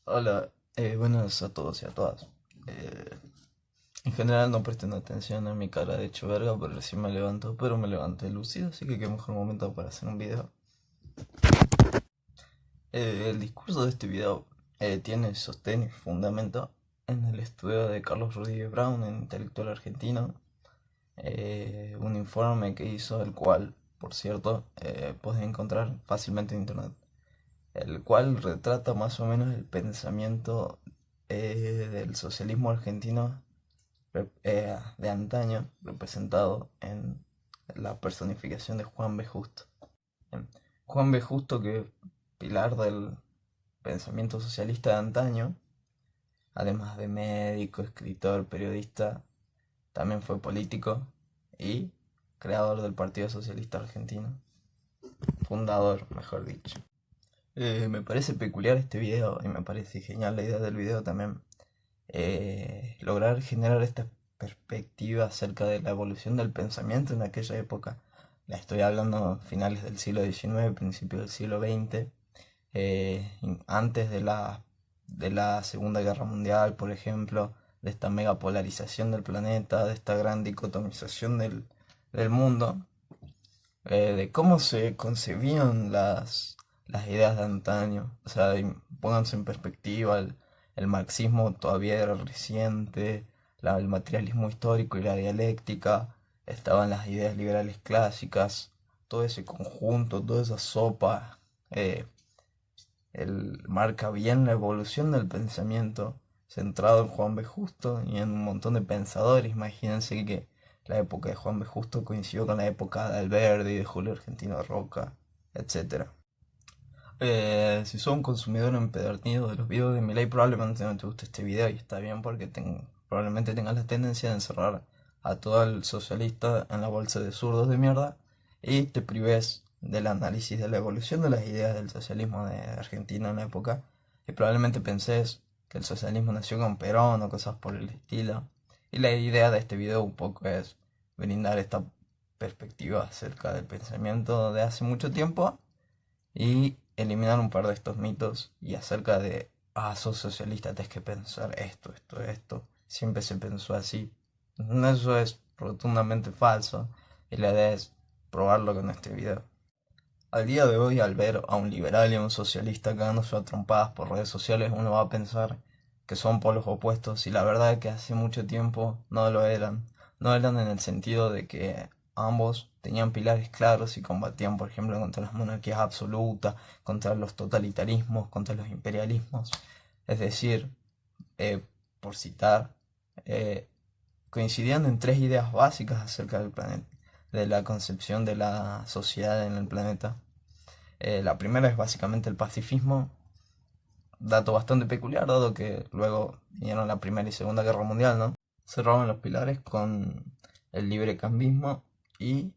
Hola, buenas a todos y a todas. Eh, en general no presten atención a mi cara de hecho verga, porque recién me levanto, pero me levanté lúcido, así que qué mejor momento para hacer un video. El discurso de este video tiene sostén y fundamento en el estudio de Carlos Rodríguez Brown, un intelectual argentino, un informe que hizo, el cual, por cierto, puedes encontrar fácilmente en internet, el cual retrata más o menos el pensamiento del socialismo argentino de antaño, representado en la personificación de Juan B. Justo. Em, Juan B. Justo, que es pilar del pensamiento socialista de antaño, además de médico, escritor, periodista, también fue político y creador del Partido Socialista Argentino, fundador, mejor dicho. Me parece peculiar este video y me parece genial la idea del video también. Lograr generar esta perspectiva acerca de la evolución del pensamiento en aquella época. La estoy hablando finales del siglo XIX, principios del siglo XX, antes de la Segunda Guerra Mundial, por ejemplo, de esta megapolarización del planeta, de esta gran dicotomización del mundo, de cómo se concebían las ideas de antaño. O sea, pónganse en perspectiva, el marxismo todavía era reciente, el materialismo histórico y la dialéctica, estaban las ideas liberales clásicas, todo ese conjunto, toda esa sopa, eh, marca bien la evolución del pensamiento centrado en Juan B. Justo y en un montón de pensadores. Imagínense que la época de Juan B. Justo coincidió con la época de Alberdi, de Julio Argentino Roca, etcétera. Si sos un consumidor empedernido de los videos de Milei, probablemente no te guste este video y está bien porque probablemente tengas la tendencia de encerrar a todo el socialista en la bolsa de zurdos de mierda y te prives del análisis de la evolución de las ideas del socialismo de Argentina en la época y probablemente pensés que el socialismo nació con Perón o cosas por el estilo. Y la idea de este video un poco es brindar esta perspectiva acerca del pensamiento de hace mucho tiempo y eliminar un par de estos mitos y acerca de, sos socialista, tienes que pensar esto, siempre se pensó así. Eso es rotundamente falso y la idea es probarlo con este video. Al día de hoy, al ver a un liberal y a un socialista cagándose a trompadas por redes sociales, uno va a pensar que son polos opuestos y la verdad es que hace mucho tiempo no lo eran. No eran en el sentido de que ambos tenían pilares claros y combatían, por ejemplo, contra las monarquías absolutas, contra los totalitarismos, contra los imperialismos. Es decir, eh, por citar, eh, coincidían en tres ideas básicas acerca del planeta, de la concepción de la sociedad en el planeta. La primera es básicamente el pacifismo, dato bastante peculiar, dado que luego vinieron la Primera y Segunda Guerra Mundial, ¿no? Cerraban los pilares con el librecambismo y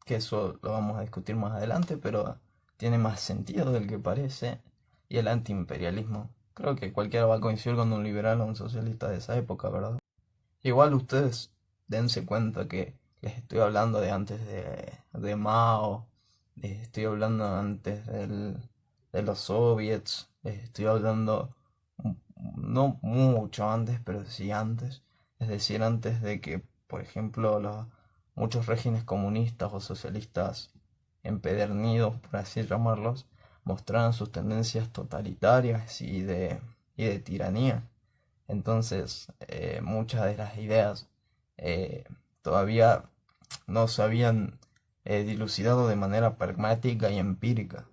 que eso lo vamos a discutir más adelante, pero tiene más sentido del que parece, y el antiimperialismo. Creo que cualquiera va a coincidir con un liberal o un socialista de esa época, ¿verdad? Igual ustedes dense cuenta que les estoy hablando de antes de Mao, les estoy hablando antes de los soviets, les estoy hablando no mucho antes, pero sí antes. Es decir, antes de que, por ejemplo, muchos regímenes comunistas o socialistas empedernidos, por así llamarlos, mostraran sus tendencias totalitarias y de tiranía. Entonces, muchas de las ideas eh, todavía no se habían dilucidado de manera pragmática y empírica.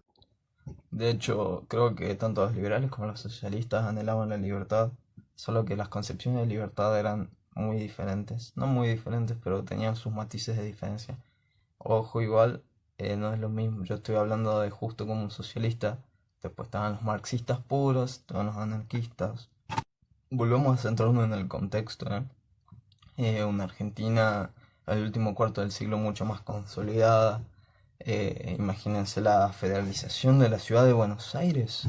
De hecho, creo que tanto los liberales como los socialistas anhelaban la libertad, solo que las concepciones de libertad eran muy diferentes. No muy diferentes, pero tenían sus matices de diferencia. Ojo, igual, no es lo mismo. Yo estoy hablando de justo como un socialista. Después estaban los marxistas puros, estaban los anarquistas. Volvemos a centrarnos en el contexto, ¿eh? Una Argentina al último cuarto del siglo mucho más consolidada. Imagínense la federalización de la ciudad de Buenos Aires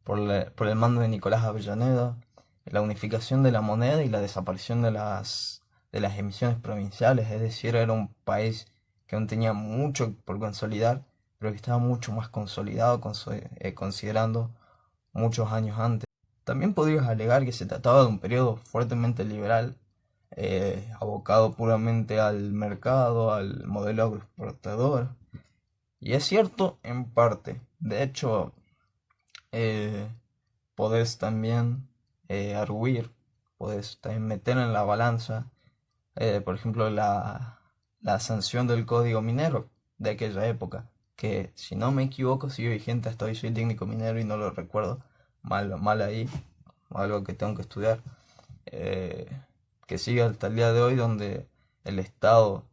por el mando de Nicolás Avellaneda, la unificación de la moneda y la desaparición de las emisiones provinciales. Es decir, era un país que aún tenía mucho por consolidar, pero que estaba mucho más consolidado considerando muchos años antes. También podrías alegar que se trataba de un periodo fuertemente liberal, abocado puramente al mercado, al modelo agroexportador. Y es cierto en parte. De hecho, eh, podés también arguir, podés también meter en la balanza, por ejemplo, la sanción del código minero de aquella época, que si no me equivoco sigue vigente hasta hoy. Soy técnico minero y no lo recuerdo. Mal ahí, algo que tengo que estudiar. eh, que sigue hasta el día de hoy, donde el Estado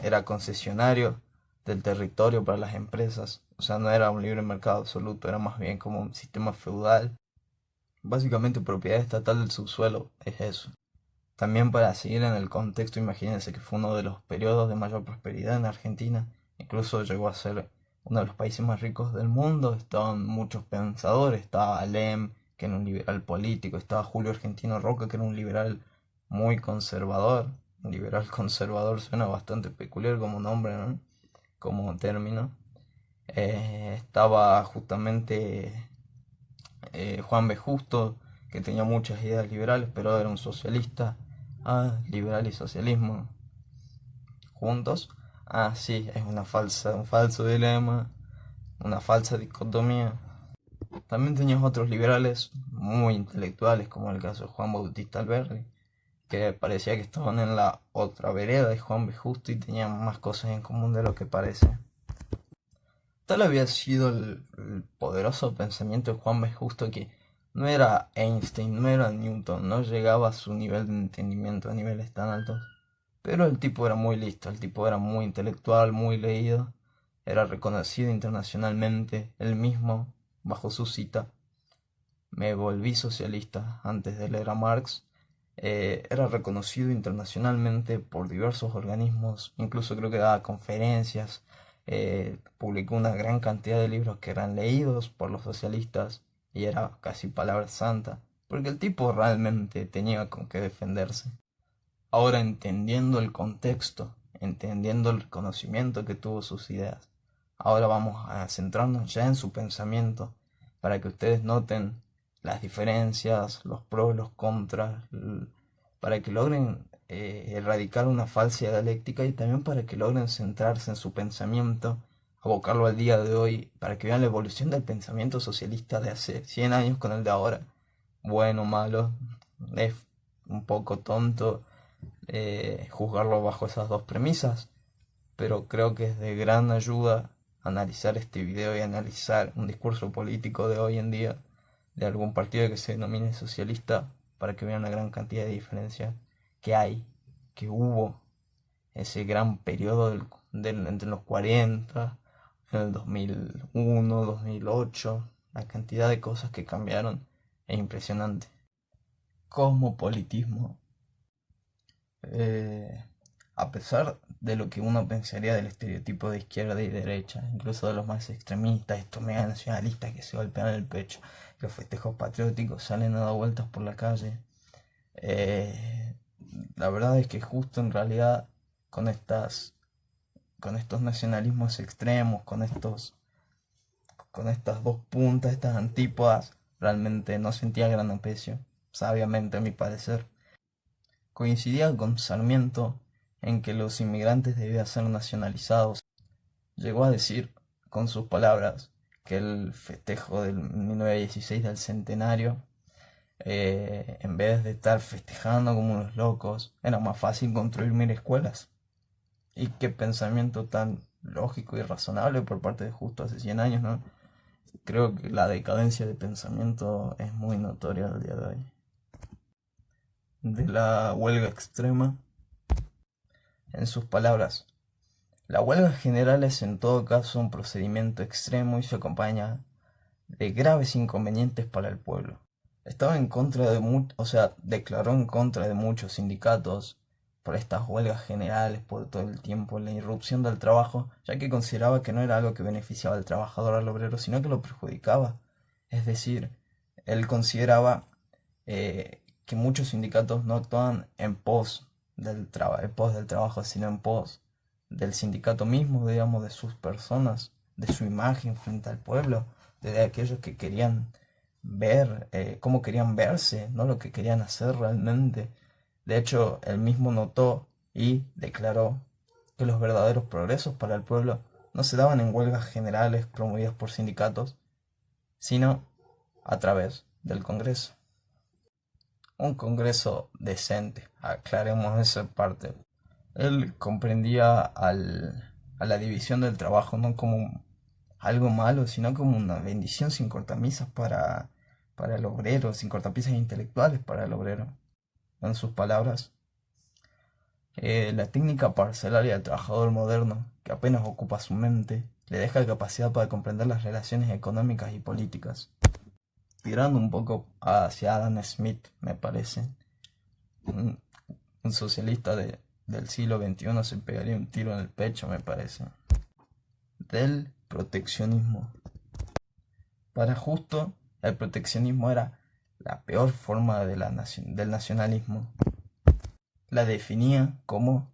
era concesionario del territorio para las empresas. O sea, no era un libre mercado absoluto, era más bien como un sistema feudal. Básicamente propiedad estatal del subsuelo es eso. También, para seguir en el contexto, imagínense que fue uno de los periodos de mayor prosperidad en Argentina. Incluso llegó a ser uno de los países más ricos del mundo. Estaban muchos pensadores. Estaba Alem, que era un liberal político. Estaba Julio Argentino Roca, que era un liberal muy conservador. Un liberal conservador suena bastante peculiar como nombre, ¿no? Como término. Estaba justamente Juan B. Justo, que tenía muchas ideas liberales, pero era un socialista. Ah, liberal y socialismo juntos. Ah, sí, es un falso dilema, una falsa dicotomía. También tenías otros liberales muy intelectuales, como el caso de Juan Bautista Alberdi, que parecía que estaban en la otra vereda de Juan B. Justo y tenían más cosas en común de lo que parece. Tal había sido el poderoso pensamiento de Juan B. Justo, que no era Einstein, no era Newton, no llegaba a su nivel de entendimiento a niveles tan altos. Pero el tipo era muy listo, el tipo era muy intelectual, muy leído, era reconocido internacionalmente. Él mismo, bajo su cita, me volví socialista antes de leer a Marx. Era reconocido internacionalmente por diversos organismos, incluso creo que daba conferencias. Publicó una gran cantidad de libros que eran leídos por los socialistas y era casi palabra santa, porque el tipo realmente tenía con qué defenderse. Ahora, entendiendo el contexto, entendiendo el reconocimiento que tuvo sus ideas, ahora vamos a centrarnos ya en su pensamiento, para que ustedes noten las diferencias, los pros, los contras, para que logren erradicar una falsa dialéctica, y también para que logren centrarse en su pensamiento, abocarlo al día de hoy, para que vean la evolución del pensamiento socialista de hace 100 años con el de ahora. Bueno, malo, es un poco tonto juzgarlo bajo esas dos premisas, pero creo que es de gran ayuda analizar este video y analizar un discurso político de hoy en día de algún partido que se denomine socialista, para que vean la gran cantidad de diferencias que hay, que hubo ese gran periodo entre los 40, en el 2001, 2008, la cantidad de cosas que cambiaron es impresionante. Cosmopolitismo. Eh, a pesar de lo que uno pensaría del estereotipo de izquierda y derecha, incluso de los más extremistas, estos mega nacionalistas que se golpean el pecho, los festejos patrióticos salen a dar vueltas por la calle, eh, la verdad es que justo en realidad con con estos nacionalismos extremos, con estas dos puntas, estas antípodas, realmente no sentía gran aprecio, sabiamente a mi parecer. Coincidía con Sarmiento en que los inmigrantes debían ser nacionalizados. Llegó a decir, con sus palabras, que el festejo del 1916 del centenario, en vez de estar festejando como unos locos, era más fácil construir 1000 escuelas. Y qué pensamiento tan lógico y razonable por parte de Justo hace 100 años, ¿no? Creo que la decadencia de pensamiento es muy notoria al día de hoy. De la huelga extrema, en sus palabras: la huelga general es en todo caso un procedimiento extremo y se acompaña de graves inconvenientes para el pueblo. Estaba en contra o sea, declaró en contra de muchos sindicatos por estas huelgas generales, por todo el tiempo, la irrupción del trabajo, ya que consideraba que no era algo que beneficiaba al trabajador, al obrero, sino que lo perjudicaba. Es decir, él consideraba que muchos sindicatos no actuaban en pos en pos del trabajo, sino en pos del sindicato mismo, digamos, de sus personas, de su imagen frente al pueblo, de aquellos que querían ver cómo querían verse, no lo que querían hacer realmente. De hecho, él mismo notó y declaró que los verdaderos progresos para el pueblo no se daban en huelgas generales promovidas por sindicatos, sino a través del Congreso. Un Congreso decente, aclaremos esa parte. Él comprendía a la división del trabajo no como algo malo, sino como una bendición sin cortamisas para el obrero, sin cortapisas intelectuales para el obrero. En sus palabras, la técnica parcelaria del trabajador moderno, que apenas ocupa su mente, le deja capacidad para comprender las relaciones económicas y políticas. Tirando un poco hacia Adam Smith, me parece. Un, un socialista del siglo XXI se pegaría un tiro en el pecho, me parece. Del proteccionismo. Para Justo, el proteccionismo era la peor forma del nacionalismo. La definía como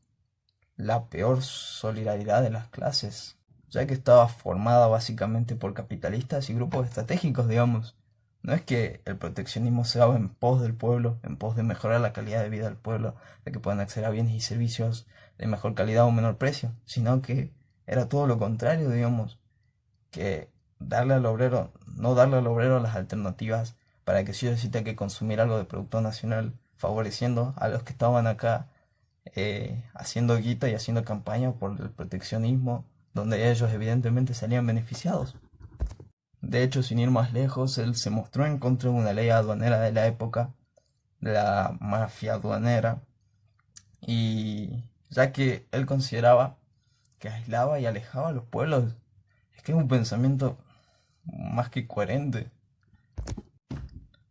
la peor solidaridad de las clases, ya que estaba formada básicamente por capitalistas y grupos estratégicos, digamos. No es que el proteccionismo se haga en pos del pueblo, en pos de mejorar la calidad de vida del pueblo, de que puedan acceder a bienes y servicios de mejor calidad o menor precio, sino que era todo lo contrario, digamos, que darle al obrero, no darle al obrero las alternativas para que sí o sí tenga que consumir algo de producto nacional, favoreciendo a los que estaban acá haciendo guita y haciendo campaña por el proteccionismo, donde ellos evidentemente salían beneficiados. De hecho, sin ir más lejos, él se mostró en contra de una ley aduanera de la época, la mafia aduanera, y ya que él consideraba que aislaba y alejaba a los pueblos, es que es un pensamiento más que coherente.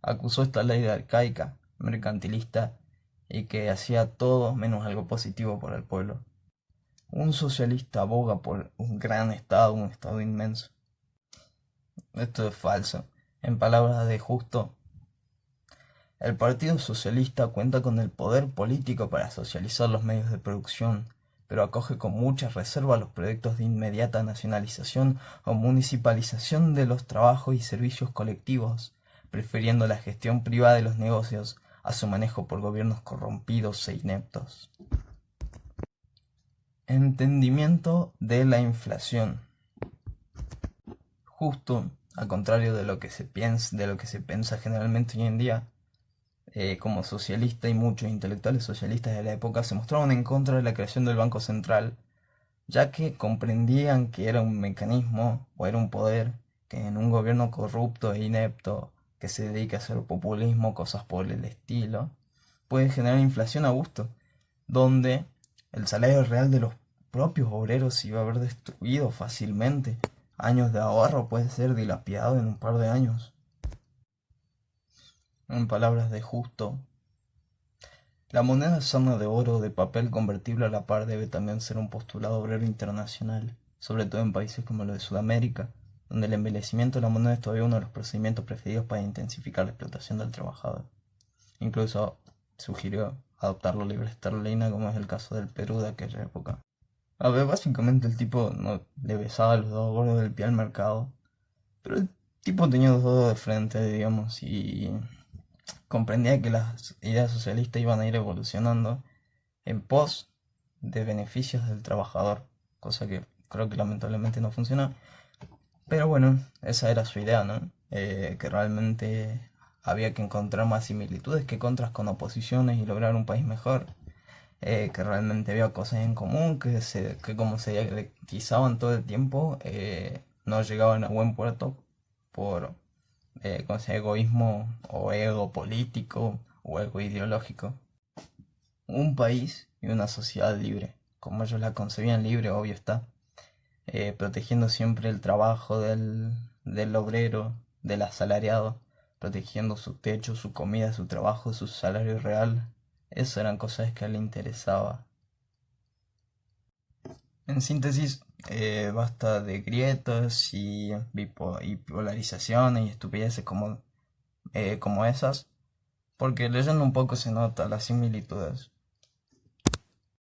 Acusó esta ley de arcaica, mercantilista y que hacía todo menos algo positivo para el pueblo. Un socialista aboga por un gran Estado, un Estado inmenso. Esto es falso. En palabras de Justo, el Partido Socialista cuenta con el poder político para socializar los medios de producción, pero acoge con mucha reserva los proyectos de inmediata nacionalización o municipalización de los trabajos y servicios colectivos, prefiriendo la gestión privada de los negocios a su manejo por gobiernos corrompidos e ineptos. Entendimiento de la inflación. Justo al contrario de lo que se piensa generalmente hoy en día, como socialista y muchos intelectuales socialistas de la época se mostraron en contra de la creación del Banco Central, ya que comprendían que era un mecanismo o era un poder que en un gobierno corrupto e inepto que se dedica a hacer populismo, cosas por el estilo, puede generar inflación a gusto, donde el salario real de los propios obreros se iba a ver destruido fácilmente. Años de ahorro puede ser dilapidado en un par de años. En palabras de Justo, la moneda sana de oro o de papel convertible a la par debe también ser un postulado obrero internacional, sobre todo en países como los de Sudamérica, donde el envejecimiento de la moneda es todavía uno de los procedimientos preferidos para intensificar la explotación del trabajador. Incluso sugirió adoptar la libra esterlina, como es el caso del Perú de aquella época. A ver, básicamente el tipo no le besaba los dedos gordos del pie al mercado, pero el tipo tenía los dedos de frente, digamos, y comprendía que las ideas socialistas iban a ir evolucionando en pos de beneficios del trabajador, cosa que creo que lamentablemente no funcionó. Pero bueno, esa era su idea, ¿no? Que realmente había que encontrar más similitudes que contras con oposiciones y lograr un país mejor. Que realmente había cosas en común, que como se dialectizaban todo el tiempo, no llegaban a buen puerto por con ese egoísmo o ego político o ego ideológico. Un país y una sociedad libre, como ellos la concebían libre, obvio está, protegiendo siempre el trabajo del obrero, del asalariado, protegiendo su techo, su comida, su trabajo, su salario real. Esas eran cosas que a él le interesaba. En síntesis, basta de grietas y polarizaciones y estupideces como esas, porque leyendo un poco se nota las similitudes.